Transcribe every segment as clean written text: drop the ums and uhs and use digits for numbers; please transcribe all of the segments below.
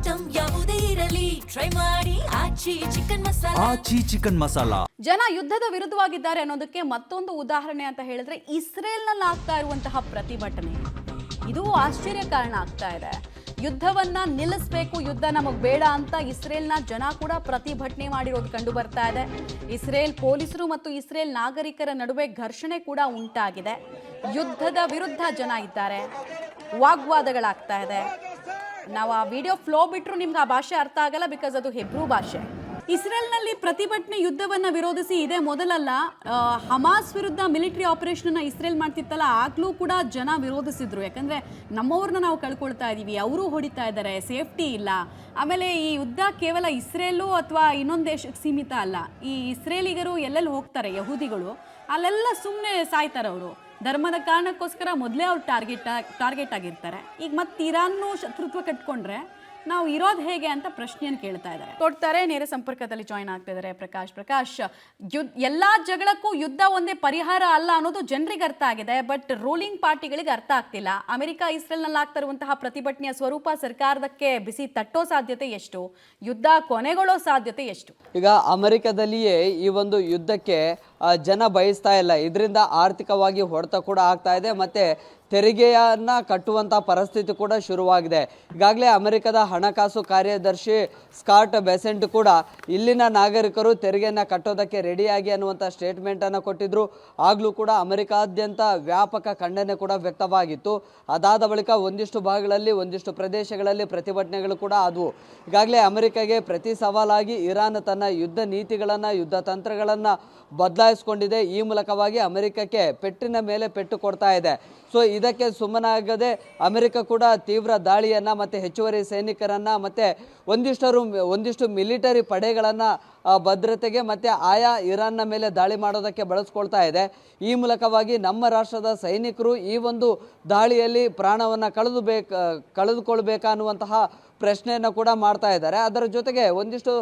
Item ಯಾವುದೇ ಇರಲಿ try ಮಾಡಿ ಆಚಿ ಚಿಕನ್ ಮಸಾಲಾ. ಜನ ಯುದ್ಧದ ವಿರುದ್ಧವಾಗಿದ್ದಾರೆ ಅನ್ನೋದಕ್ಕೆ ಮತ್ತೊಂದು ಉದಾಹರಣೆ ಅಂತ ಹೇಳಿದ್ರೆ ಇಸ್ರೇಲ್ನಲ್ಲಿ ಆಗ್ತಾ ಇರುವಂತಹ ಪ್ರತಿಭಟನೆ. ಇದು ಆಶ್ಚರ್ಯ ಕಾರಣ ಆಗ್ತಾ ಇದೆ. ಯುದ್ಧವನ್ನ ನಿಲ್ಲಿಸಬೇಕು, ಯುದ್ಧ ನಮಗೆ ಬೇಡ ಅಂತ ಇಸ್ರೇಲ್ನ ಜನ ಕೂಡ ಪ್ರತಿಭಟನೆ ಮಾಡಿರೋದು ಕಂಡು ಬರ್ತಾ ಇದೆ. ಇಸ್ರೇಲ್ ಪೊಲೀಸರು ಮತ್ತು ಇಸ್ರೇಲ್ ನಾಗರಿಕರ ನಡುವೆ ಘರ್ಷಣೆ ಕೂಡ ಉಂಟಾಗಿದೆ. ಯುದ್ಧದ ವಿರುದ್ಧ ಜನ ಇದ್ದಾರೆ, ವಾಗ್ವಾದಗಳಾಗ್ತಾ ಇದೆ. ನಾವು ಆ ವಿಡಿಯೋ ಫ್ಲೋ ಬಿಟ್ಟರು ನಿಮ್ಗೆ ಆ ಭಾಷೆ ಅರ್ಥ ಆಗಲ್ಲ, ಬಿಕಾಸ್ ಅದು ಹೆಬ್ರೂ ಭಾಷೆ. ಇಸ್ರೇಲ್ನಲ್ಲಿ ಪ್ರತಿಭಟನೆ ಯುದ್ಧವನ್ನು ವಿರೋಧಿಸಿ ಇದೇ ಮೊದಲಲ್ಲ. ಹಮಾಸ್ ವಿರುದ್ಧ ಮಿಲಿಟರಿ ಆಪರೇಷನ್ ಇಸ್ರೇಲ್ ಮಾಡ್ತಿತ್ತಲ್ಲ, ಆಗ್ಲೂ ಕೂಡ ಜನ ವಿರೋಧಿಸಿದ್ರು. ಯಾಕಂದ್ರೆ ನಮ್ಮವ್ರನ್ನ ನಾವು ಕಳ್ಕೊಳ್ತಾ ಇದೀವಿ, ಅವರು ಹೊಡಿತಾ ಇದ್ದಾರೆ, ಸೇಫ್ಟಿ ಇಲ್ಲ. ಆಮೇಲೆ ಈ ಯುದ್ಧ ಕೇವಲ ಇಸ್ರೇಲು ಅಥವಾ ಇನ್ನೊಂದು ದೇಶಕ್ಕೆ ಸೀಮಿತ ಅಲ್ಲ. ಈ ಇಸ್ರೇಲಿಗರು ಎಲ್ಲೆಲ್ಲಿ ಹೋಗ್ತಾರೆ, ಯಹೂದಿಗಳು, ಅಲ್ಲೆಲ್ಲ ಸುಮ್ಮನೆ ಸಾಯ್ತಾರೆ. ಅವರು ಧರ್ಮದ ಕಾರಣಕ್ಕೋಸ್ಕರ ಮೊದಲೇ ಅವ್ರು ಟಾರ್ಗೆಟ್ ಆಗಿರ್ತಾರೆ. ಈಗ ಮತ್ತೆ ಇರಾನ್ನು ಶತ್ರುತ್ವ ಕಟ್ಕೊಂಡ್ರೆ ನಾವು ಇರೋದು ಹೇಗೆ ಅಂತ ಪ್ರಶ್ನೆಯನ್ನು ಕೇಳ್ತಾ ಇದ್ದಾರೆ. ಕೊಡ್ತಾರೆ, ನೇರ ಸಂಪರ್ಕದಲ್ಲಿ ಜಾಯಿನ್ ಆಗ್ತಾ ಇದ್ದಾರೆ ಪ್ರಕಾಶ್. ಎಲ್ಲಾ ಜಗಳಕ್ಕೂ ಯುದ್ಧ ಒಂದೇ ಪರಿಹಾರ ಅಲ್ಲ ಅನ್ನೋದು ಜನರಿಗೆ ಅರ್ಥ ಆಗಿದೆ, ಬಟ್ ರೂಲಿಂಗ್ ಪಾರ್ಟಿಗಳಿಗೆ ಅರ್ಥ ಆಗ್ತಿಲ್ಲ. ಅಮೆರಿಕ ಇಸ್ರೇಲ್ನಲ್ಲಿ ಆಗ್ತಾ ಇರುವಂತಹ ಪ್ರತಿಭಟನೆಯ ಸ್ವರೂಪ ಸರ್ಕಾರದಕ್ಕೆ ಬಿಸಿ ತಟ್ಟೋ ಸಾಧ್ಯತೆ ಎಷ್ಟು, ಯುದ್ಧ ಕೊನೆಗೊಳ್ಳೋ ಸಾಧ್ಯತೆ ಎಷ್ಟು? ಈಗ ಅಮೆರಿಕದಲ್ಲಿಯೇ ಈ ಒಂದು ಯುದ್ಧಕ್ಕೆ ಜನ ಬಯಸ್ತಾ ಇಲ್ಲ. ಇದರಿಂದ ಆರ್ಥಿಕವಾಗಿ ಹೊಡೆತ ಕೂಡ ಆಗ್ತಾ ಇದೆ, ಮತ್ತೆ ತೆರಿಗೆಯನ್ನ ಕಟ್ಟುವಂಥ ಪರಿಸ್ಥಿತಿ ಕೂಡ ಶುರುವಾಗಿದೆ. ಈಗಾಗಲೇ ಅಮೆರಿಕದ ಹಣಕಾಸು ಕಾರ್ಯದರ್ಶಿ ಸ್ಕಾಟ್ ಬೆಸೆಂಟ್ ಕೂಡ ಇಲ್ಲಿನ ನಾಗರಿಕರು ತೆರಿಗೆಯನ್ನು ಕಟ್ಟೋದಕ್ಕೆ ರೆಡಿಯಾಗಿ ಅನ್ನುವಂಥ ಸ್ಟೇಟ್ಮೆಂಟನ್ನು ಕೊಟ್ಟಿದ್ರು. ಆಗಲೂ ಕೂಡ ಅಮೆರಿಕಾದ್ಯಂತ ವ್ಯಾಪಕ ಖಂಡನೆ ಕೂಡ ವ್ಯಕ್ತವಾಗಿತ್ತು. ಅದಾದ ಬಳಿಕ ಒಂದಿಷ್ಟು ಭಾಗಗಳಲ್ಲಿ, ಒಂದಿಷ್ಟು ಪ್ರದೇಶಗಳಲ್ಲಿ ಪ್ರತಿಭಟನೆಗಳು ಕೂಡ ಆದವು. ಈಗಾಗಲೇ ಅಮೆರಿಕಾಗೆ ಪ್ರತಿ ಸವಾಲಾಗಿ ಇರಾನ್ ತನ್ನ ಯುದ್ಧ ನೀತಿಗಳನ್ನು, ಯುದ್ಧ ತಂತ್ರಗಳನ್ನು ಬದಲಾಯಿಸಿಕೊಂಡಿದೆ. ಈ ಮೂಲಕವಾಗಿ ಅಮೆರಿಕಕ್ಕೆ ಪೆಟ್ಟಿನ ಮೇಲೆ ಪೆಟ್ಟು ಕೊಡ್ತಾ ಇದೆ. ಸೊ ಇದಕ್ಕೆ ಸುಮ್ಮನಾಗದೆ ಅಮೆರಿಕ ಕೂಡ ತೀವ್ರ ದಾಳಿಯನ್ನು ಮತ್ತು ಹೆಚ್ಚುವರಿ ಸೈನಿಕರನ್ನು ಮತ್ತು ಒಂದಿಷ್ಟು ಮಿಲಿಟರಿ ಪಡೆಗಳನ್ನು ಭದ್ರತೆಗೆ ಮತ್ತು ಆಯಾ ಇರಾನ್ನ ಮೇಲೆ ದಾಳಿ ಮಾಡೋದಕ್ಕೆ ಬಳಸ್ಕೊಳ್ತಾ ಇದೆ. ಈ ಮೂಲಕವಾಗಿ ನಮ್ಮ ರಾಷ್ಟ್ರದ ಸೈನಿಕರು ಈ ಒಂದು ದಾಳಿಯಲ್ಲಿ ಪ್ರಾಣವನ್ನು ಕಳೆದುಕೊಳ್ಬೇಕಾ ಅನ್ನುವಂತಹ ಪ್ರಶ್ನೆಯನ್ನು ಕೂಡ ಮಾಡ್ತಾ ಇದ್ದಾರೆ. ಅದರ ಜೊತೆಗೆ ಒಂದಿಷ್ಟು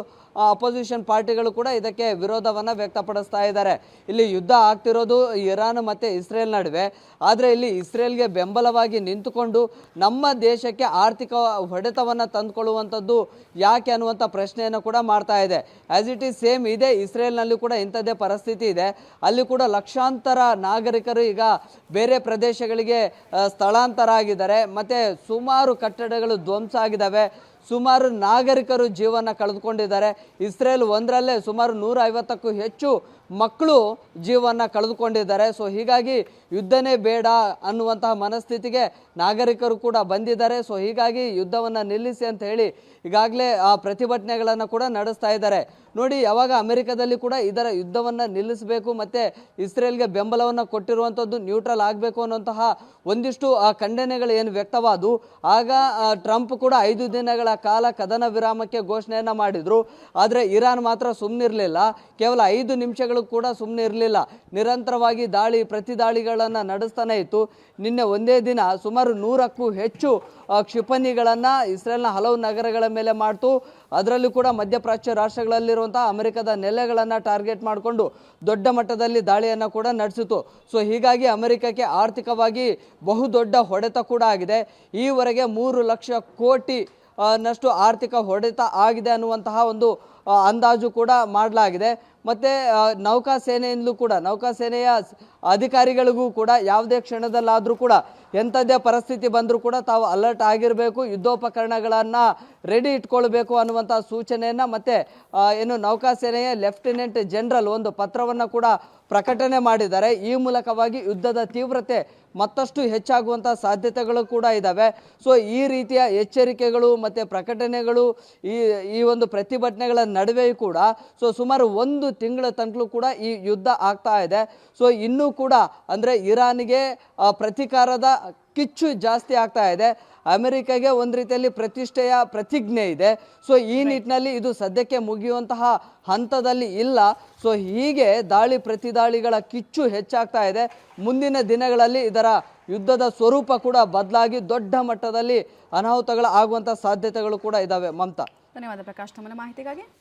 ಅಪೋಸಿಷನ್ ಪಾರ್ಟಿಗಳು ಕೂಡ ಇದಕ್ಕೆ ವಿರೋಧವನ್ನು ವ್ಯಕ್ತಪಡಿಸ್ತಾ ಇದ್ದಾರೆ. ಇಲ್ಲಿ ಯುದ್ಧ ಆಗ್ತಿರೋದು ಇರಾನ್ ಮತ್ತು ಇಸ್ರೇಲ್ ನಡುವೆ. ಆದರೆ ಇಲ್ಲಿ ಇಸ್ರೇಲ್ಗೆ ಬೆಂಬಲವಾಗಿ ನಿಂತುಕೊಂಡು ನಮ್ಮ ದೇಶಕ್ಕೆ ಆರ್ಥಿಕ ಹೊಡೆತವನ್ನು ತಂದುಕೊಳ್ಳುವಂಥದ್ದು ಯಾಕೆ ಅನ್ನುವಂಥ ಪ್ರಶ್ನೆಯನ್ನು ಕೂಡ ಮಾಡ್ತಾ ಇದೆ. ಆ್ಯಸ್ ಇಟ್ ಈಸ್ ಸೇಮ್ ಇದೆ ಇಸ್ರೇಲ್ನಲ್ಲಿ ಕೂಡ ಇಂಥದ್ದೇ ಪರಿಸ್ಥಿತಿ ಇದೆ. ಅಲ್ಲಿ ಕೂಡ ಲಕ್ಷಾಂತರ ನಾಗರಿಕರು ಈಗ ಬೇರೆ ಪ್ರದೇಶಗಳಿಗೆ ಸ್ಥಳಾಂತರ ಆಗಿದ್ದಾರೆ, ಮತ್ತು ಸುಮಾರು ಕಟ್ಟಡಗಳು ಧ್ವಂಸ ಆಗಿದ್ದಾವೆ, ಸುಮಾರು ನಾಗರಿಕರು ಜೀವನ ಕಳೆದುಕೊಂಡಿದ್ದಾರೆ. ಇಸ್ರೇಲ್ ಒಂದರಲ್ಲೇ ಸುಮಾರು 150ಕ್ಕೂ ಹೆಚ್ಚು ಮಕ್ಕಳು ಜೀವನ ಕಳೆದುಕೊಂಡಿದ್ದಾರೆ. ಸೊ ಹೀಗಾಗಿ ಯುದ್ಧನೇ ಬೇಡ ಅನ್ನುವಂತಹ ಮನಸ್ಥಿತಿಗೆ ನಾಗರಿಕರು ಕೂಡ ಬಂದಿದ್ದಾರೆ. ಸೊ ಹೀಗಾಗಿ ಯುದ್ಧವನ್ನು ನಿಲ್ಲಿಸಿ ಅಂತ ಹೇಳಿ ಈಗಾಗಲೇ ಆ ಪ್ರತಿಭಟನೆಗಳನ್ನು ಕೂಡ ನಡೆಸ್ತಾ ಇದ್ದಾರೆ. ನೋಡಿ, ಯಾವಾಗ ಅಮೆರಿಕದಲ್ಲಿ ಕೂಡ ಇದರ ಯುದ್ಧವನ್ನು ನಿಲ್ಲಿಸಬೇಕು ಮತ್ತು ಇಸ್ರೇಲ್ಗೆ ಬೆಂಬಲವನ್ನು ಕೊಟ್ಟಿರುವಂಥದ್ದು ನ್ಯೂಟ್ರಲ್ ಆಗಬೇಕು ಅನ್ನುವಂತಹ ಒಂದಿಷ್ಟು ಆ ಖಂಡನೆಗಳು ಏನು ವ್ಯಕ್ತವಾದವು, ಆಗ ಟ್ರಂಪ್ ಕೂಡ 5 ದಿನಗಳ ಕಾಲ ಕದನ ವಿರಾಮಕ್ಕೆ ಘೋಷಣೆಯನ್ನು ಮಾಡಿದರು. ಆದರೆ ಇರಾನ್ ಮಾತ್ರ ಸುಮ್ಮನಿರಲಿಲ್ಲ. ಕೇವಲ 5 ನಿಮಿಷಗಳು ಕೂಡ ಸುಮ್ಮನೆ ಇರಲಿಲ್ಲ. ನಿರಂತರವಾಗಿ ಪ್ರತಿ ದಾಳಿಗಳನ್ನು ನಡೆಸ್ತಾನೆ ಇತ್ತು. ನಿನ್ನೆ ಒಂದೇ ದಿನ ಸುಮಾರು 100ಕ್ಕೂ ಹೆಚ್ಚು ಕ್ಷಿಪಣಿಗಳನ್ನು ಇಸ್ರೇಲ್ನ ಹಲವು ನಗರಗಳ ಮೇಲೆ ಮಾಡ್ತು. ಅದರಲ್ಲೂ ಕೂಡ ಮಧ್ಯಪ್ರಾಚ್ಯ ರಾಷ್ಟ್ರಗಳಲ್ಲಿರುವಂಥ ಅಮೆರಿಕದ ನೆಲೆಗಳನ್ನು ಟಾರ್ಗೆಟ್ ಮಾಡಿಕೊಂಡು ದೊಡ್ಡ ಮಟ್ಟದಲ್ಲಿ ದಾಳಿಯನ್ನು ಕೂಡ ನಡೆಸಿತು. ಸೊ ಹೀಗಾಗಿ ಅಮೆರಿಕಕ್ಕೆ ಆರ್ಥಿಕವಾಗಿ ಬಹುದೊಡ್ಡ ಹೊಡೆತ ಕೂಡ ಆಗಿದೆ. ಈವರೆಗೆ 3 ಲಕ್ಷ ಕೋಟಿ ನಷ್ಟು ಆರ್ಥಿಕ ಹೊಡೆತ ಆಗಿದೆ ಅನ್ನುವಂತಹ ಒಂದು ಅಂದಾಜು ಕೂಡ ಮಾಡಲಾಗಿದೆ. ಮತ್ತು ನೌಕಾಸೇನೆಯಿಂದಲೂ ಕೂಡ, ನೌಕಾಸೇನೆಯ ಅಧಿಕಾರಿಗಳಿಗೂ ಕೂಡ ಯಾವುದೇ ಕ್ಷಣದಲ್ಲಾದರೂ ಕೂಡ ಎಂಥದ್ದೇ ಪರಿಸ್ಥಿತಿ ಬಂದರೂ ಕೂಡ ತಾವು ಅಲರ್ಟ್ ಆಗಿರಬೇಕು, ಯುದ್ಧೋಪಕರಣಗಳನ್ನು ರೆಡಿ ಇಟ್ಕೊಳ್ಬೇಕು ಅನ್ನುವಂಥ ಸೂಚನೆಯನ್ನು ಮತ್ತು ಏನು ನೌಕಾಸೇನೆಯ ಲೆಫ್ಟಿನೆಂಟ್ ಜನರಲ್ ಒಂದು ಪತ್ರವನ್ನು ಕೂಡ ಪ್ರಕಟಣೆ ಮಾಡಿದ್ದಾರೆ. ಈ ಮೂಲಕವಾಗಿ ಯುದ್ಧದ ತೀವ್ರತೆ ಮತ್ತಷ್ಟು ಹೆಚ್ಚಾಗುವಂಥ ಸಾಧ್ಯತೆಗಳು ಕೂಡ ಇದ್ದಾವೆ. ಸೊ ಈ ರೀತಿಯ ಎಚ್ಚರಿಕೆಗಳು ಮತ್ತು ಪ್ರಕಟಣೆಗಳು ಈ ಒಂದು ಪ್ರತಿಭಟನೆಗಳ ನಡುವೆಯೂ ಕೂಡ ಸುಮಾರು 1 ತಿಂಗಳ ತನಕಲೂ ಕೂಡ ಈ ಯುದ್ಧ ಆಗ್ತಾ ಇದೆ. ಸೊ ಇನ್ನೂ ಕೂಡ ಅಂದರೆ ಇರಾನಿಗೆ ಪ್ರತೀಕಾರದ ಕಿಚ್ಚು ಜಾಸ್ತಿ ಆಗ್ತಾ ಇದೆ. ಅಮೆರಿಕಾಗೆ ಒಂದು ರೀತಿಯಲ್ಲಿ ಪ್ರತಿಷ್ಠೆಯ ಪ್ರತಿಜ್ಞೆ ಇದೆ. ಸೊ ಈ ನಿಟ್ಟಿನಲ್ಲಿ ಇದು ಸದ್ಯಕ್ಕೆ ಮುಗಿಯುವಂತಹ ಹಂತದಲ್ಲಿ ಇಲ್ಲ. ಸೊ ಹೀಗೆ ಪ್ರತಿದಾಳಿಗಳ ಕಿಚ್ಚು ಹೆಚ್ಚಾಗ್ತಾ ಇದೆ. ಮುಂದಿನ ದಿನಗಳಲ್ಲಿ ಇದರ ಯುದ್ಧದ ಸ್ವರೂಪ ಕೂಡ ಬದಲಾಗಿ ದೊಡ್ಡ ಮಟ್ಟದಲ್ಲಿ ಅನಾಹುತಗಳು ಆಗುವಂಥ ಸಾಧ್ಯತೆಗಳು ಕೂಡ ಇದ್ದಾವೆ. ಮಮತಾ, ಧನ್ಯವಾದ ಪ್ರಕಾಶ್, ತಮ್ಮ ಮಾಹಿತಿಗಾಗಿ.